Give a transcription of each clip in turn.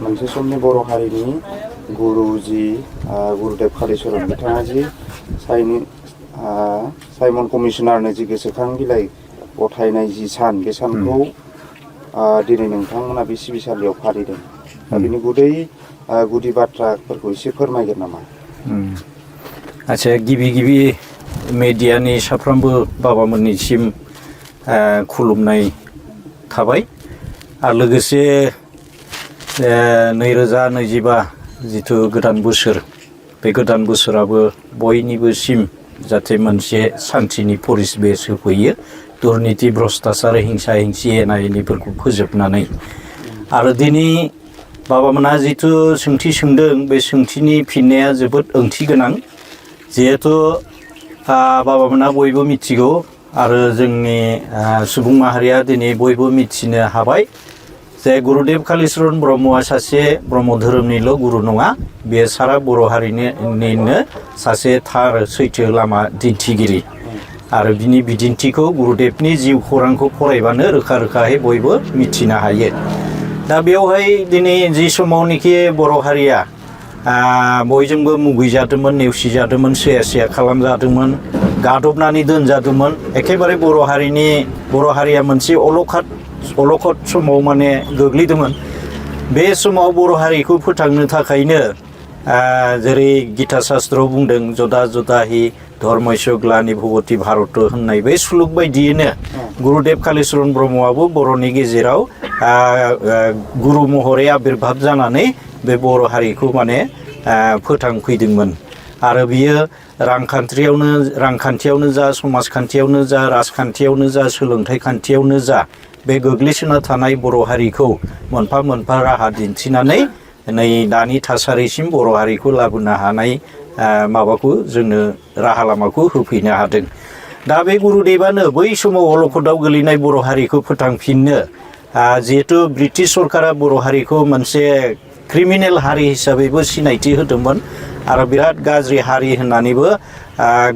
मोनसे समनि बर' हारिनि गुरुजी गुरुदेव कालिचरण बिथाङा जि साइमन कमिसनारनो जि गोसोखां बिलाइ गथायनाय जि सान बे सानखौ दिनै नोंथांमोना बे सिबिसालियाव फालिदों दा बिनि गुदि बाथ्राफोरखौ एसे फोरमायगोन नामा? आच्छा गिबि मेडियानि साफ्रोमबो बाबामोननिसिम खुलुमनाय थाबाय आरो लोगोसे 2025 जिथु गोदान बोसोर बे गोदान बोसोराबो बयनिबोसिम जाहाथे मोनसे सान्थिनि परिबेस होफैयो दुर्नीति भ्रष्टाचार हिंसा हिंसि एना एनिफोरखौ फोजोबनानै आरो दिनै बाबामोना जिथु सोंथि सोंदों बे सोंथिनि फिननाया जोबोद ओंथि गोनां जिहेतु बाबामोना बयबो मिथिगौ आरो जोंनि सुबुं माहारिया दिनै बयबो मिथिनो हाबाय जे गुरुदेव कालिचरण ब्रह्मआ सासे ब्रह्म धोरोमनिल' गुरु नङा बे सारा बर' हारिनिनो सासे थार सैथो लामा दिन्थिगिरि आरो बिनि बिदिन्थिखौ गुरुदेवनि जिउ खौरांखौ फरायबानो रोखा रोखायै बयबो मिथिनो हायो। दा बेवहाय दिनै जि समावनोखि बर' हारिया बयजोंबो मुगैजादोंमोन नेवसिजादोंमोन सैया खालामजादोंमोन गादबनानै दोनजादोंमोन एखेबारे बर' हारिया मोनसे अलखद समाव माने गोग्लैदोंमोन बे समाव बर' हारिखौ फोथांनो थाखायनो जेरै गीता शास्त्रआव बुंदों जदा जदा हि धर्मस्य ग्लानि भगति भारत होननाय बे सुलुग बायदियैनो गुरुदेव कालिचरण ब्रह्मआबो बर'नि गेजेराव गुरु महरै आबिर्भाब जानानै बे बर' हारिखौ माने फोथांफैदोंमोन आरो बियो रांखान्थियावनो जा समाजखान्थियावनो जा राजखान्थियावनो जा सोलोंथाइ खान्थियावनो जा बे गोग्लैसोना थानाय बर' हारिखौ मोनफा मोनफा राहा दिन्थिनानै नै दानि थासारिसिम बर' हारिखौ लाबोनो हानाय माबाखौ जोंनो राहा लामाखौ होफैनो हादों। दा बे गुरुदेबानो बै समाव अलखदाव गोलैनाय बर' हारिखौ फोथांफिननो जिहेतु ब्रिटिश सरकारा बर' हारिखौ मोनसे क्रिमिनेल हारि हिसाबैबो सिनायथि होदोंमोन आरो बिराद गाज्रि हारि होननानैबो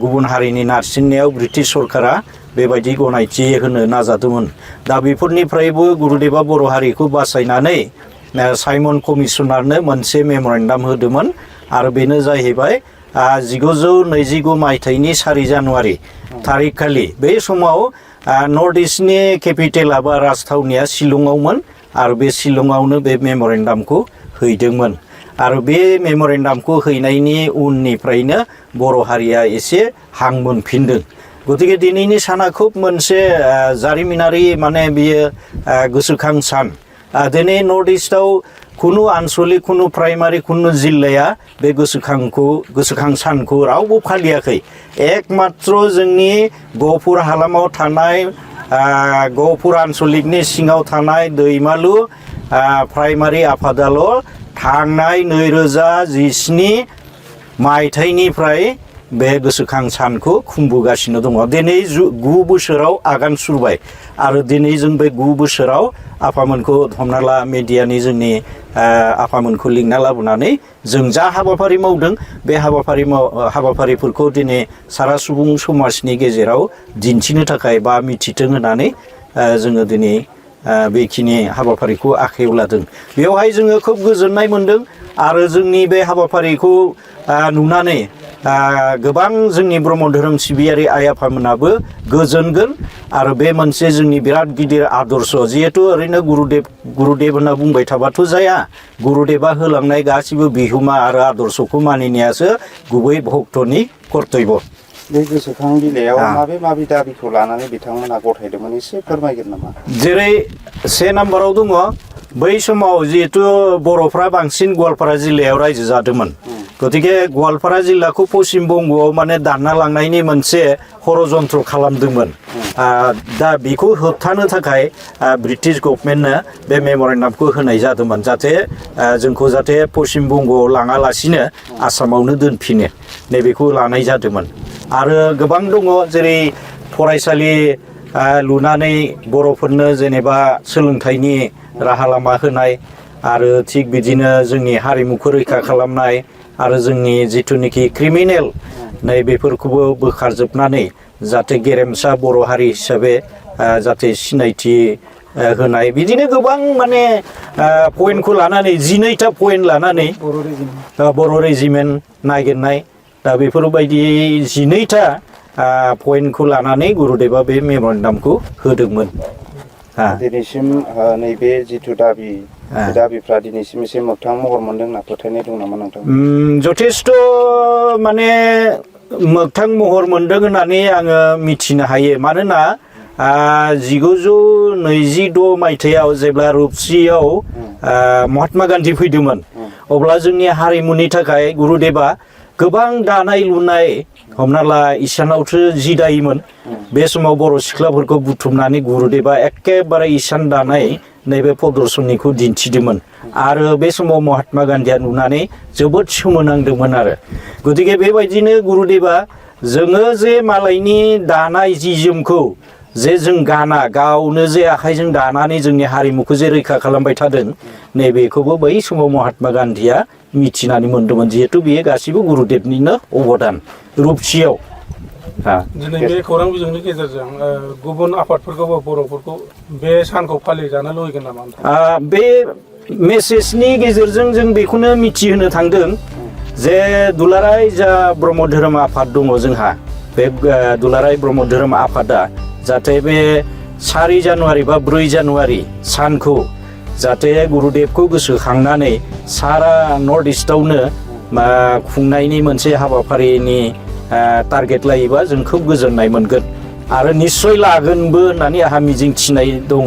गुबुन हारिनि नारसिननायाव ब्रिटिश सरकारा बेबायदि गनायथि होनो नाजादोंमोन। दा बेफोरनिफ्रायबो गुरुदेबा बर' हारिखौ बासायनानै साइमन कमिसनारनो मोनसे मेमरेन्डाम होदोंमोन आरो बेनो जाहैबाय 1929 मायथाइनि 4 जानुवारि थारिखखालि बे समाव नर्थ इस्टनि केपिटेला बा राजथावनिया शिलंआवमोन आरो बे शिलंआवनो बे मेमरेन्डामखौ हैदोंमोन आरो बे मेमरेन्डामखौ हैनायनि उननिफ्रायनो बर' हारिया एसे हां मोनफिनदों। गतिके दिनैनि साना खुब मोनसे जारिमिनारि माने बियो गोसोखां सान दिनै नर्थ इस्टआव खुनु आनसलिक खुनु प्राइमारि खुनु जिल्लाया बे गोसोखां सानखौ रावबो फालियाखै एकमात्र जोंनि गहपुर हालामाव थानाय गहपुर आनसलिकनि सिङाव थानाय दैमालु प्राइमारि आफादाल' थांनाय 2017 मायथाइनिफ्राय बे गोसोखां सानखौ खुंबोगासिनो दङ। दिनै 9 बोसोराव आगान सुरबाय आरो दिनै जों बे 9 बोसोराव आफामोनखौ हमना ला मेडियानि जोंनि आफामोनखौ लिंना लाबोनानै जों जा हाबाफारि मावदों बे हाबाफारिफोरखौ दिनै सारा सुबुं समाजनि गेजेराव दिन्थिनो थाखाय बा मिथिथों होननानै जोङो दिनै बेखिनि हाबाफारिखौ आखायाव लादों। बेवहाय जोङो खोब गोजोननाय मोनदों आरो जोंनि बे हाबाफारिखौ नुनानै गोबां जोंनि ब्रह्म धोरोम सिबियारि आइ आफामोनाबो गोजोनगोन आरो बे मोनसे जोंनि बिराद गिदिर आदर्श जिहेतु ओरैनो गुरुदेब होनना बुंबाय थाबाथ' जाया गुरुदेबा होलांनाय गासिबो बिहोमा आरो आदर्शखौ मानिनायासो गुबै भक्तनि कर्तब्य। बे गोसोखां बिलाइयाव माबे दाबिखौ लानानै बिथांमोना गथायदोंमोन एसे फोरमायगोन नामा? जेरै 1 नाम्बाराव दङ बै समाव जिहेतु बर'फ्रा बांसिन गवालपारा जिल्लायाव रायजो जादोंमोन गतिके गवालपारा जिल्लाखौ पश्चिम बंगआव माने दानना लांनायनि मोनसे षड़यन्त्र खालामदोंमोन। दा बेखौ होबथानो थाखाय ब्रिटिश गभर्नमेन्टनो बे मेमरेन्डामखौ होनाय जादोंमोन जाहाथे जोंखौ जाहाथे पश्चिम बंगआव लाङालासिनो आसामावनो दोनफिनो नैबेखौ लानाय जादोंमन। आरो गोबां दङ जेरै फरायसालि लुनानै बर'फोरनो जेनेबा सोलोंथाइनि राहा लामा होनाय आरो थिग बिदिनो जोंनि हारिमुखौ रैखा खालामनाय आरो जोंनि जिथुनिखि क्रिमिनेल नै बेफोरखौबो बोखारजोबनानै जाहाथे गेरेमसा बर' हारि हिसाबै जाहाथे सिनायथि होनाय बिदिनो गोबां माने पइन्टखौ लानानै 12टा पइन्ट लानानै बर' रेजिमेन्ट नागिरनाय दा बेफोरबायदि 12टा पइन्टखौ लानानै गुरुदेबा बे मेम'रेन्डामखौ होदोंमोन। दिनैसिम नैबे जिथु दाबि दाबिफ्रा दिनैसिम एसे मोगथां महर मोनदों होनना फोथायनाय दं नामा नोंथां? जथेस्थ' माने मोगथां महर मोनदों होननानै आङो मिथिनो हायो। मानोना 1926 मायथाइयाव जेब्ला रुपसियाव महात्मा गान्धी फैदोंमोन अब्ला जोंनि हारिमुनि थाखाय गुरुदेबा गोबां दानाय लुनाय हमना ला इसानावसो जि दायोमोन बे समाव बर' सिख्लाफोरखौ बुथुमनानै गुरुदेबा एखेबारे इसान दानाय नैबे प्रदर्शननिखौ दिन्थिदोंमोन आरो बे समाव महात्मा गान्धीया नुनानै जोबोद सोमोनांदोंमोन आरो गतिके बेबायदिनो गुरुदेबा जोङो जे मालायनि दानाय जि जोमखौ जे जों गाना गावनो जे आखाइजों दानानै जोंनि हारिमुखौ जे रैखा खालामबाय थादों नैबेखौबो बै समाव महात्मा गान्धीया मिथिनानै मोन्दोंमोन जिहेतु बेयो गासिबो गुरुदेबनिनो अबदान रुपसियाव। दिनै बे खौरां बिजोंनि गेजेरजों गुबुन आफादफोरखौबो बर'फोरखौ बे सानखौ फालिजानो लुबैगोन नामा? बे मेसेजनि गेजेरजों जों बेखौनो मिथिहोनो थांदों जे दुलाराय जा ब्रह्म धोरोम आफाद दङ जोंहा बे दुलाराय ब्रह्म धोरोम आफादा जाहाथे बे 4 जानुवारि बा 4 जानुवारि सानखौ जाहाथे गुरुदेबखौ गोसोखांनानै सारा नर्थ इस्टआवनो खुंनायनि मोनसे हाबाफारिनि टारगेट लायोबा जों खोब गोजोननाय मोनगोन आरो निस्सय लागोनबो होननानै आंहा मिजिं थिनाय दङ।